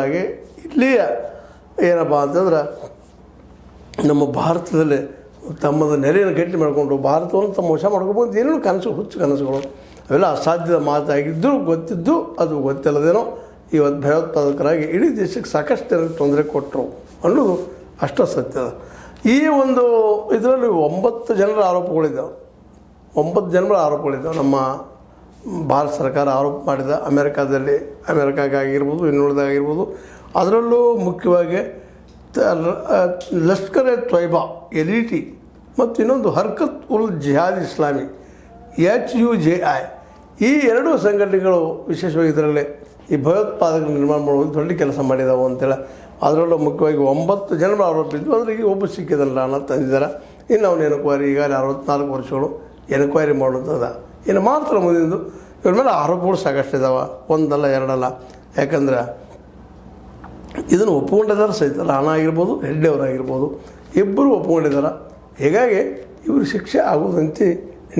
ಹಾಗೆ ಇಲ್ಲಿಯ ಏನಪ್ಪ ಅಂತಂದ್ರೆ ನಮ್ಮ ಭಾರತದಲ್ಲಿ ತಮ್ಮದ ನೆಲೆಯನ್ನು ಗಟ್ಟಿ ಮಾಡಿಕೊಂಡು ಭಾರತವನ್ನು ತಮ್ಮ ವಶ ಮಾಡ್ಕೊಬೋದು ಏನೇನು ಹುಚ್ಚು ಕನಸುಗಳು ಅವೆಲ್ಲ ಅಸಾಧ್ಯದ ಮಾತಾಗಿದ್ದು ಗೊತ್ತಿದ್ದು ಅದು ಗೊತ್ತಿಲ್ಲದೇನೋ ಇವತ್ತು ಭಯೋತ್ಪಾದಕರಾಗಿ ಇಡೀ ದೇಶಕ್ಕೆ ಸಾಕಷ್ಟು ಜನರಿಗೆ ತೊಂದರೆ ಕೊಟ್ಟರು ಅನ್ನೋದು ಅಷ್ಟು ಸತ್ಯದ. ಈ ಒಂದು ಇದರಲ್ಲಿ 9 ಜನರ ಆರೋಪಗಳಿದ್ದಾವೆ. 9 ಜನರ ಆರೋಪಗಳಿದ್ದಾವೆ. ನಮ್ಮ ಭಾರತ ಸರ್ಕಾರ ಆರೋಪ ಮಾಡಿದ ಅಮೆರಿಕಾಗಿರ್ಬೋದು, ಇನ್ನುಳಿದಾಗಿರ್ಬೋದು. ಅದರಲ್ಲೂ ಮುಖ್ಯವಾಗಿ ಲಷ್ಕರ್ ಎ ತೊಯ್ಬಾ LET ಮತ್ತು ಇನ್ನೊಂದು ಹರ್ಕತ್ ಉಲ್ ಜಿಹಾದ್ ಇಸ್ಲಾಮಿ HUJI ಈ ಎರಡೂ ಸಂಘಟನೆಗಳು ವಿಶೇಷವಾಗಿ ಇದರಲ್ಲೇ ಈ ಭಯೋತ್ಪಾದಕರು ನಿರ್ಮಾಣ ಮಾಡುವುದು ದೊಡ್ಡ ಕೆಲಸ ಮಾಡಿದಾವೆ ಅಂತೇಳಿ ಅದರಲ್ಲೂ ಮುಖ್ಯವಾಗಿ 9 ಜನರು ಆರೋಪಿದ್ದು. ಅದರಿಗೆ ಒಬ್ಬ ಸಿಕ್ಕಿದಲ್ಲ ಅನ್ನೋ ತಂದಿದ್ದಾರೆ. ಇನ್ನು ಅವನು ಎನ್ಕ್ವೈರಿ ಈಗಾಗಲೇ 64 ವರ್ಷಗಳು ಎನ್ಕ್ವೈರಿ ಮಾಡೋದು ಇನ್ನು ಮಾತ್ರ ಮುಂದಿದ್ದು ಇವ್ರ ಮೇಲೆ ಆರೋಪಗಳು ಸಾಕಷ್ಟು ಇದ್ದಾವೆ, ಒಂದಲ್ಲ ಎರಡಲ್ಲ. ಯಾಕಂದ್ರೆ ಇದನ್ನು ಒಪ್ಪಿಕೊಂಡಿದ್ದಾರೆ ಸಹಿತ ರಾಣಾ ಆಗಿರ್ಬೋದು, ಹೆಡ್ಡೆ ಅವರಾಗಿರ್ಬೋದು, ಇಬ್ಬರು ಒಪ್ಪಿಕೊಂಡಿದ್ದಾರೆ. ಹೀಗಾಗಿ ಇವರು ಶಿಕ್ಷೆ ಆಗೋದಂತೆ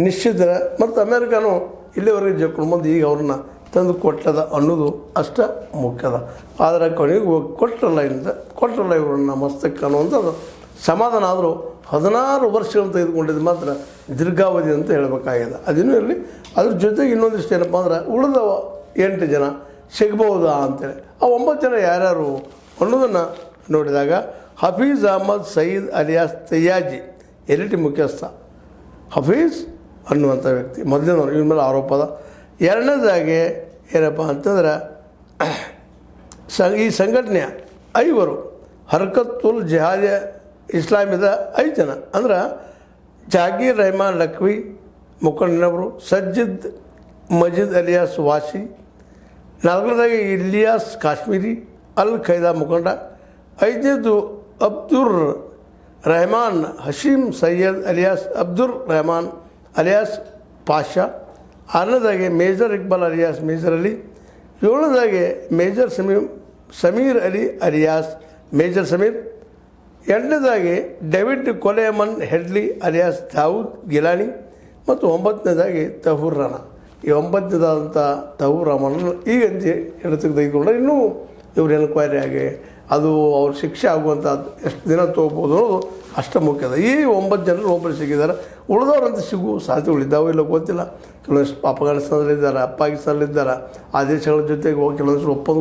ನಿಶ್ಚಿತ. ಮತ್ತು ಅಮೇರಿಕಾನು ಇಲ್ಲಿವರೆಗೆ ಜಕ್ಕೊಂಡು ಬಂದು ಈಗ ಅವ್ರನ್ನ ತಂದು ಕೊಟ್ಟದ ಅನ್ನೋದು ಅಷ್ಟ ಮುಖ್ಯದ. ಆದರೆ ಕೊನೆಗೆ ಹೋಗಿ ಕೊಟ್ಟರಲ್ಲ ಇವರನ್ನು ಮಸ್ತಕ್ಕೆ ಅನ್ನುವಂಥದ್ದು ಸಮಾಧಾನ. ಆದರೂ 16 ವರ್ಷಗಳನ್ನು ತೆಗೆದುಕೊಂಡಿದ್ದು ಮಾತ್ರ ದೀರ್ಘಾವಧಿ ಅಂತ ಹೇಳಬೇಕಾಗಿದೆ. ಅದೇನೂ ಇರಲಿ. ಅದ್ರ ಜೊತೆಗೆ ಇನ್ನೊಂದಿಷ್ಟು ಏನಪ್ಪ ಅಂದ್ರೆ ಉಳಿದ 8 ಜನ ಸಿಗ್ಬೋದಾ ಅಂತೇಳಿ. ಆ 9 ಜನ ಯಾರ್ಯಾರು ಅನ್ನೋದನ್ನು ನೋಡಿದಾಗ ಹಫೀಜ್ ಅಹಮದ್ ಸಯೀದ್ ಅಲಿಯಾಸ್ ತಯ್ಯಾಜಿ LET ಮುಖ್ಯಸ್ಥ ಹಫೀಜ್ ಅನ್ನುವಂಥ ವ್ಯಕ್ತಿ ಮೊದಲನೇದವನು, ಇವನ ಮೇಲೆ ಆರೋಪ ಅದ. ಎರಡನೇದಾಗಿ ಏನಪ್ಪ ಅಂತಂದ್ರೆ ಈ ಸಂಘಟನೆಯ 5 ಹರ್ಕತ್ ಉಲ್ ಜಿಹಾದ್ ಇಸ್ಲಾಮಿದ 5 ಜನ ಅಂದ್ರೆ ಜಾಗೀರ್ ರೆಹಮಾನ್ ಲಖ್ವಿ ಮುಖಂಡನವರು, ಸಜ್ಜಿದ್ ಮಜಿದ್ ಅಲಿಯಾಸ್ ವಾಸಿ, 4ನೇದಾಗಿ ಇಲಿಯಾಸ್ ಕಾಶ್ಮೀರಿ ಅಲ್ ಖೈದಾ ಮುಖಂಡ, 5ನೇದು ಅಬ್ದುರ್ ರೆಹಮಾನ್ ಹಶೀಮ್ ಸಯ್ಯದ್ ಅಲಿಯಾಸ್ ಅಬ್ದುರ್ ರೆಹಮಾನ್ ಅಲಿಯಾಸ್ ಪಾಷಾ, 6ನೇದಾಗಿ major Iqbal alias major Ali, 7ನೇದಾಗಿ major Sameer Ali alias major Sameer, 8ನೇದಾಗಿ David Coleman Headley alias Dawood Gilani ಮತ್ತು 9ನೇದಾಗಿ ತಹೂರ್ ರಾಣಾ. ಈ 9ನೇದಾದಂಥ ತಹೂರ್ ರಾಮನನ್ನು ಈಗ ಹಿಡಿತಕ್ಕೆ ತೆಗೆದುಕೊಂಡ್ರೆ ಇನ್ನೂ ಇವ್ರು ಎನ್ಕ್ವೈರಿ ಆಗಿ ಅದು ಅವ್ರ ಶಿಕ್ಷೆ ಆಗುವಂಥ ಎಷ್ಟು ದಿನ ತೊಗೋಬೋದು ಅನ್ನೋದು ಅಷ್ಟು ಮುಖ್ಯದ. ಈ 9 ಜನರು ಒಬ್ಬರು ಸಿಕ್ಕಿದ್ದಾರೆ. ಉಳಿದವರಂತ ಸಿಗುವ ಸಾಧ್ಯತೆಗಳಿದ್ದಾವೆ ಇಲ್ಲ ಗೊತ್ತಿಲ್ಲ. ಕೆಲವೊಂದಿಷ್ಟು ಅಫ್ಘಾನಿಸ್ತಾನದಲ್ಲಿದ್ದಾರೆ, ಪಾಕಿಸ್ತಾನದಲ್ಲಿದ್ದಾರೆ. ಆ ದೇಶಗಳ ಜೊತೆಗೆ ಹೋಗಿ ಕೆಲವೊಂದಿಷ್ಟು ಒಪ್ಪಂದ